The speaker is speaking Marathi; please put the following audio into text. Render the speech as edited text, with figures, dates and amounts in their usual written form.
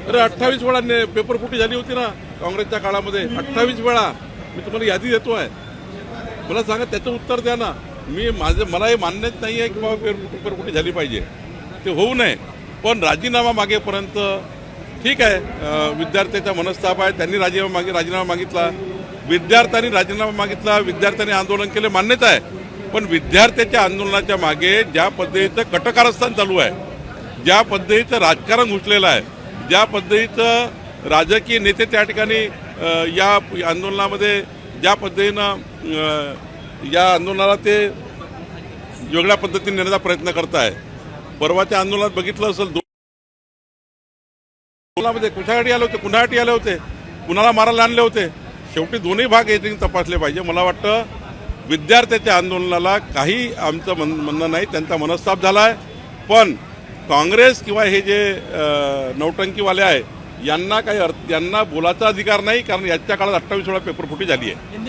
अरे 28 वेळा पेपर फुटी झाली होती ना काँग्रेसच्या काळामध्ये, 28 वेळा. मी तुम्हाला यादी देतो आहे, मला सांगा त्याचं उत्तर द्या ना. मला हे मान्यच नाही आहे की बाबा पेपर फुटी झाली पाहिजे, ते होऊ नये. पण राजीनामा मागेपर्यंत ठीक आहे, विद्यार्थ्याचा मनस्ताप आहे, त्यांनी राजीनामा मागितला, विद्यार्थ्यांनी राजीनामा मागितला, विद्यार्थ्यांनी आंदोलन केले, मान्यच आहे. पण विद्यार्थ्याच्या आंदोलनाच्या मागे ज्या पद्धतीचं कटकारस्थान चालू आहे, ज्या पद्धतीचं राजकारण घुसलेलं आहे, ज्या पद्धतीचं राजकीय नेते त्या ठिकाणी या आंदोलनामध्ये ज्या पद्धतीनं या आंदोलनाला ते वेगळ्या पद्धतीने नेण्याचा प्रयत्न करत आहे. परवाच्या आंदोलनात बघितलं असेल, मध्ये कुशासाठी आले होते, कुणासाठी आले होते, कुणाला मारायला आणले होते. शेवटी दोन्ही भाग हे तपासले पाहिजे. मला वाटतं विद्यार्थ्याच्या आंदोलनाला काही आमचं म्हणणं नाही, त्यांचा मनस्ताप झाला आहे. पण काँग्रेस किंवा हे जे नौटंकीवाले आहे यांना काही यांना बोलायचा अधिकार नाही, कारण याच्या काळात 28 वेळा पेपरफुटी झाली आहे.